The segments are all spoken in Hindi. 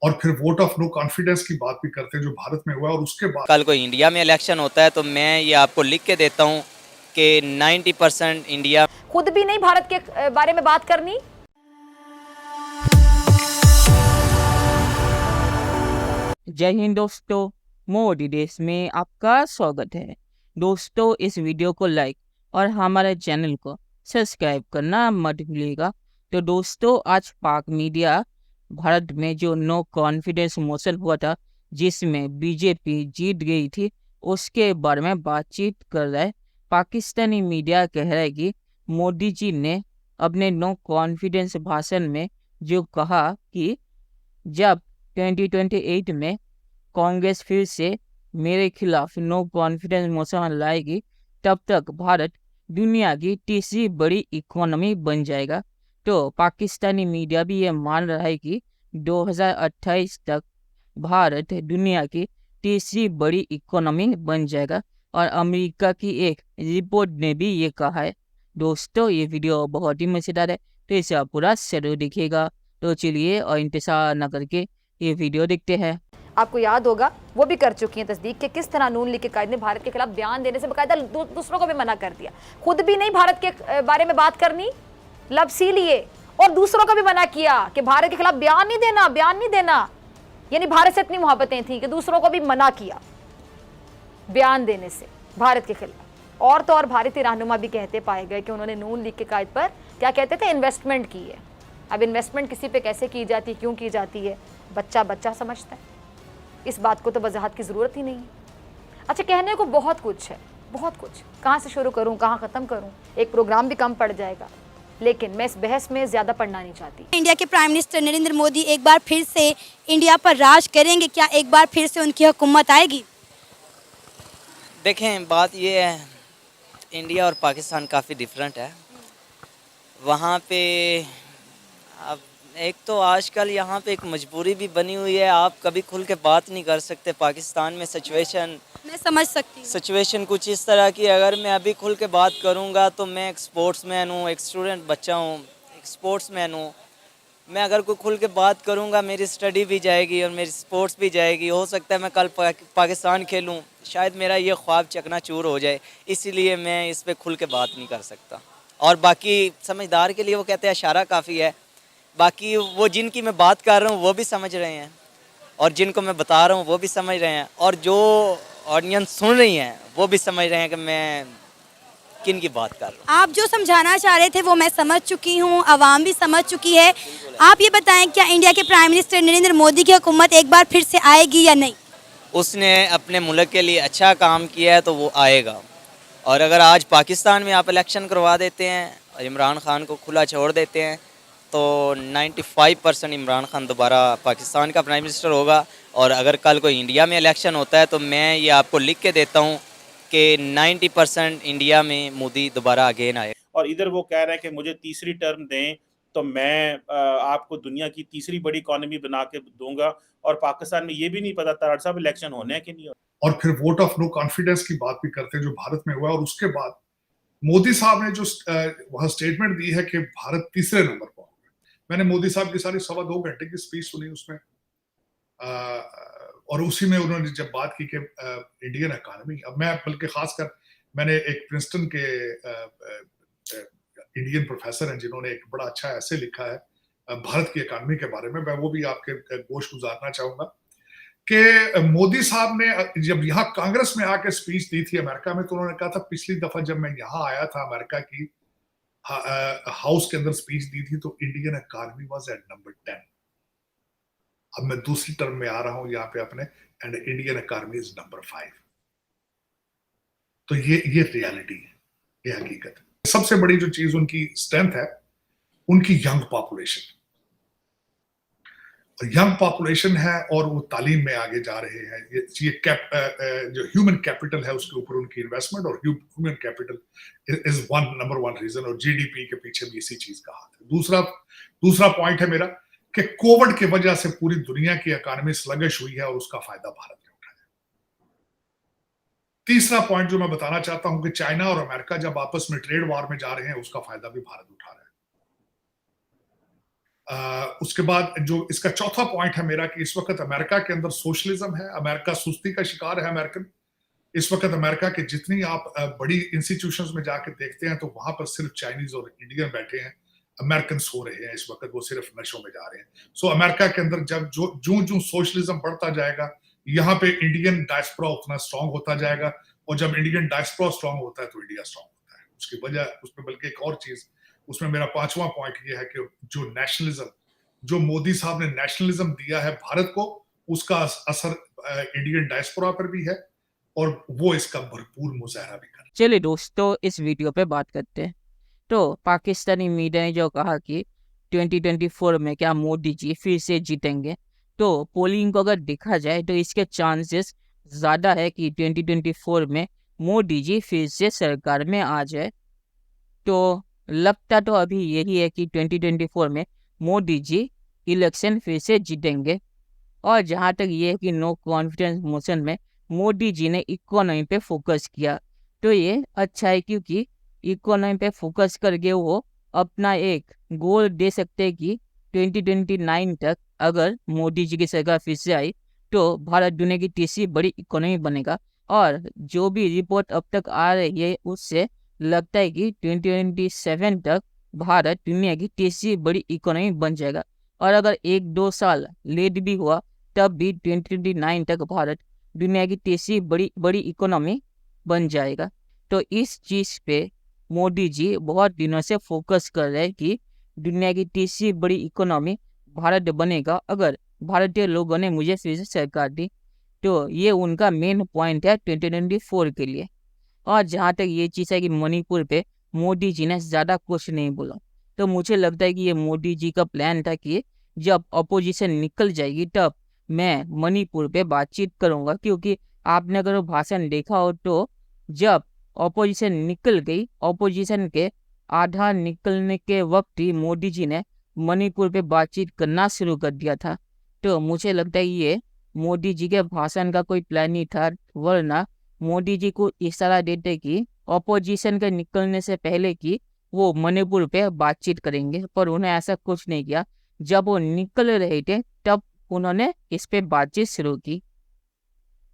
और फिर वोट ऑफ नो कॉन्फिडेंस की बात भी करते हैं जो भारत में हुआ, और उसके बाद कल को इंडिया में इलेक्शन होता है तो मैं ये आपको लिख के देता हूँ कि 90% इंडिया खुद भी नहीं भारत के बारे में बात करनी। जय हिंद दोस्तों, मोदी देश में आपका स्वागत है। दोस्तों, इस वीडियो को लाइक और हमारे चैनल को सब्सक्राइब करना मत भूलिएगा। तो दोस्तों, आज पाक मीडिया भारत में जो नो कॉन्फिडेंस मोशन हुआ था जिसमें बीजेपी जीत गई थी, उसके बारे में बातचीत कर रहा है। पाकिस्तानी मीडिया कह रहा है कि मोदी जी ने अपने नो कॉन्फिडेंस भाषण में जो कहा कि जब 2028 में कांग्रेस फिर से मेरे खिलाफ नो कॉन्फिडेंस मोशन लाएगी, तब तक भारत दुनिया की तीसरी बड़ी इकोनॉमी बन जाएगा। तो पाकिस्तानी मीडिया भी ये मान रहा है कि 2028 तक भारत दुनिया की तीसरी बड़ी इकोनॉमी बन जाएगा, और अमेरिका की एक रिपोर्ट ने भी ये कहा है। दोस्तों, ये वीडियो बहुत ही मज़ेदार है, तो इसे आप पूरा जरूर देखिएगा। तो चलिए और इंतजार न करके ये वीडियो देखते हैं। आपको याद होगा वो भी कर चुकी हैं तस्दीक कि किस तरह नून लीग के कायदे ने भारत के खिलाफ बयान देने से बाकायदा दूसरों को भी मना कर दिया। खुद भी नहीं भारत के बारे में बात करनी, लब सी लिए, और दूसरों को भी मना किया कि भारत के खिलाफ बयान नहीं देना। यानी भारत से इतनी मोहब्बतें थी कि दूसरों को भी मना किया बयान देने से भारत के खिलाफ। और तो और भारतीय रहनुमा भी कहते पाए गए कि उन्होंने नून लीग के कायदे पर क्या कहते थे, इन्वेस्टमेंट की है। अब इन्वेस्टमेंट किसी पे कैसे की जाती, क्यों की जाती है, बच्चा बच्चा समझता है। इस बात को तो वजाहत की ज़रूरत ही नहीं है। अच्छा, कहने को बहुत कुछ है, बहुत कुछ। कहाँ से शुरू करूँ, कहाँ ख़त्म करूँ, एक प्रोग्राम भी कम पड़ जाएगा। लेकिन मैं इस बहस में ज़्यादा पढ़ना नहीं चाहती। इंडिया के प्राइम मिनिस्टर नरेंद्र मोदी एक बार फिर से इंडिया पर राज करेंगे क्या? एक बार फिर से उनकी हुकूमत आएगी? देखें, बात ये है, इंडिया और पाकिस्तान काफ़ी डिफरेंट है। वहाँ पे अब एक तो आजकल यहाँ पे एक मजबूरी भी बनी हुई है, आप कभी खुल के बात नहीं कर सकते। पाकिस्तान में मैं समझ सकती हूँ। सिचुएशन कुछ इस तरह की, अगर मैं अभी खुल के बात करूँगा तो मैं एक स्पोर्ट्समैन हूँ, एक स्टूडेंट बच्चा हूँ, एक स्पोर्ट्समैन हूँ। मैं अगर कोई खुल के बात करूँगा मेरी स्टडी भी जाएगी और मेरी स्पोर्ट्स भी जाएगी। हो सकता है मैं कल पाकिस्तान खेलूँ, शायद मेरा ये ख्वाब चकनाचूर हो जाए, इसीलिए मैं इस पर खुल के बात नहीं कर सकता। और बाकी समझदार के लिए वो कहते हैं इशारा काफ़ी है। बाकी वो जिनकी मैं बात कर रहा हूँ वो भी समझ रहे हैं, और जिनको मैं बता रहा हूँ वो भी समझ रहे हैं, और जो ऑडियंस सुन रही हैं वो भी समझ रहे हैं कि मैं किन की बात कर रहा हूँ। आप जो समझाना चाह रहे थे वो मैं समझ चुकी हूँ, आवाम भी समझ चुकी है। आप ये बताएं, क्या इंडिया के प्राइम मिनिस्टर नरेंद्र मोदी की हुकूमत एक बार फिर से आएगी या नहीं? उसने अपने मुल्क के लिए अच्छा काम किया है तो वो आएगा। और अगर आज पाकिस्तान में आप इलेक्शन करवा देते हैं और इमरान खान को खुला छोड़ देते हैं तो 95% इमरान खान दोबारा पाकिस्तान का प्राइम मिनिस्टर होगा। और अगर कल कोई इंडिया में इलेक्शन होता है तो मैं ये आपको लिख के देता हूँ कि 90% इंडिया में मोदी दोबारा अगेन आए। और इधर वो कह रहे हैं कि मुझे तीसरी टर्म दें तो मैं आपको दुनिया की तीसरी बड़ी इकोनॉमी बना के दूंगा। और पाकिस्तान में ये भी नहीं पता तारड़ साहब इलेक्शन होने हैं कि नहीं होने। और फिर वोट ऑफ नो कॉन्फिडेंस की बात भी करते हैं जो भारत में हुआ, और उसके बाद मोदी साहब ने जो वहां स्टेटमेंट दी है कि भारत तीसरे नंबर पर होगा। मैंने मोदी साहब की सारी 2.25 घंटे की स्पीच सुनी उसमें, और उसी में उन्होंने जब बात की कि इंडियन इकोनॉमी, अब मैं बल्कि खासकर मैंने एक प्रिंसटन के इंडियन प्रोफेसर हैं जिन्होंने एक बड़ा अच्छा ऐसे लिखा है भारत की इकोनॉमी के बारे में, मैं वो भी आपके गोश गुजारना चाहूंगा कि मोदी साहब ने जब यहाँ कांग्रेस में आके स्पीच दी थी अमेरिका में, तो उन्होंने कहा था पिछली दफा जब मैं यहाँ आया था अमेरिका की हाउस के अंदर स्पीच दी थी तो Indian economy was at number 10। अब मैं दूसरी टर्म में आ रहा हूं यहाँ पे अपने, and Indian economy is number 5। तो ये रियलिटी है, ये हकीकत है। सबसे बड़ी जो चीज उनकी स्ट्रेंथ है, उनकी यंग पॉपुलेशन। यंग पॉपुलेशन है और वो तालीम में आगे जा रहे हैं। जो ह्यूमन कैपिटल है उसके ऊपर उनकी इन्वेस्टमेंट, और human capital is number one reason, और जीडीपी के पीछे भी इसी चीज का हाथ है। दूसरा पॉइंट है मेरा कि कोविड की वजह से पूरी दुनिया की इकोनॉमी स्लगिश हुई है और उसका फायदा भारत ने उठाया। तीसरा पॉइंट जो मैं बताना चाहता हूं कि चाइना और अमेरिका जब आपस में ट्रेड वॉर में जा रहे हैं उसका फायदा भी भारत उठा रहा है। उसके बाद जो इसका चौथा पॉइंट है मेरा कि इस वक्त अमेरिका के अंदर सोशलिज्म है, अमेरिका सुस्ती का शिकार है अमेरिकन। इस वक्त अमेरिका के जितनी आप बड़ी इंस्टीट्यूशंस में जाके देखते हैं तो वहां पर सिर्फ चाइनीज और इंडियन बैठे हैं, अमेरिकन सो रहे हैं इस वक्त, वो सिर्फ नशों में जा रहे हैं। सो अमेरिका के अंदर जब जो जो सोशलिज्म बढ़ता जाएगा, यहाँ पे इंडियन डायस्पोरा उतना स्ट्रांग होता जाएगा, और जब इंडियन डायस्पोरा स्ट्रांग होता है तो इंडिया स्ट्रांग होता है। उसकी वजह उसमें बल्कि एक और चीज, उसमें मेरा पांचवा पॉइंट ये है कि जो नेशनलिज्म, जो मोदी साहब ने नेशनलिज्म दिया है भारत को, उसका असर इंडियन डायस्पोरा पर भी है और वो इसका भरपूर मुजाहरा भी कर। चलिए दोस्तों, इस वीडियो पे बात करते हैं। तो पाकिस्तानी मीडिया ने जो कहा कि 2024 में क्या मोदी जी फिर से जीतेंगे, तो पोलिंग को अगर देखा जाए तो इसके चांसेस ज़्यादा है कि 2024 में मोदी जी फिर से सरकार में आ जाए। तो लगता तो अभी यही है कि 2024 में मोदी जी इलेक्शन फिर से जीतेंगे। और जहाँ तक ये है कि नो कॉन्फिडेंस मोशन में मोदी जी ने इकोनॉमी पे फोकस किया, तो ये अच्छा है, क्योंकि इकोनॉमी पे फोकस करके वो अपना एक गोल दे सकते हैं कि 2029 तक अगर मोदी जी की सरकार फिर से आई तो भारत दुनिया की तीसरी बड़ी इकोनॉमी बनेगा। और जो भी रिपोर्ट अब तक आ रही है उससे लगता है कि 2027 तक भारत दुनिया की तीसरी बड़ी इकोनॉमी बन जाएगा। और अगर 1-2 साल लेट भी हुआ तब भी 2029 तक भारत दुनिया की तीसरी बड़ी इकोनॉमी बन जाएगा। तो इस चीज़ पे मोदी जी बहुत दिनों से फोकस कर रहे हैं कि दुनिया की तीसरी बड़ी इकोनॉमी भारत बनेगा अगर भारतीय लोगों ने मुझे फिर से सरकार दी। तो ये उनका मेन पॉइंट है 2024 के लिए। और जहाँ तक ये चीज़ है कि मणिपुर पे मोदी जी ने ज़्यादा कुछ नहीं बोला, तो मुझे लगता है कि ये मोदी जी का प्लान था कि जब अपोजिशन निकल जाएगी तब मैं मणिपुर पे बातचीत करूँगा। क्योंकि आपने अगर वो भाषण देखा हो तो जब अपोजिशन निकल गई, अपोजिशन के आधा निकलने के वक्त ही मोदी जी ने मणिपुर पे बातचीत करना शुरू कर दिया था। तो मुझे लगता है ये मोदी जी के भाषण का कोई प्लान नहीं था, वरना मोदी जी को इशारा देते कि अपोजिशन के निकलने से पहले कि वो मणिपुर पे बातचीत करेंगे, पर उन्होंने ऐसा कुछ नहीं किया। जब वो निकल रहे थे तब उन्होंने इस पे बातचीत शुरू की।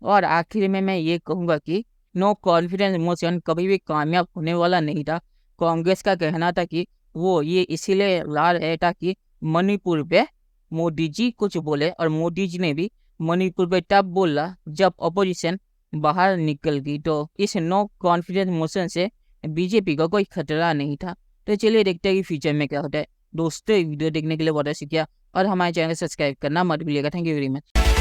और आखिर में मैं ये कहूँगा कि नो कॉन्फिडेंस मोशन कभी भी कामयाब होने वाला नहीं था। कांग्रेस का कहना था कि वो ये इसीलिए ला रहे ताकि मणिपुर पे मोदी जी कुछ बोले, और मोदी जी ने भी मणिपुर पे तब बोला जब अपोजिशन बाहर निकल गई। तो इस नो कॉन्फिडेंस मोशन से बीजेपी का कोई खतरा नहीं था। तो चलिए देखते हैं कि फ्यूचर में क्या होता है। दोस्तों वीडियो देखने के लिए बहुत शुक्रिया और हमारे चैनल को सब्सक्राइब करना मत भूलिएगा। Thank you very much.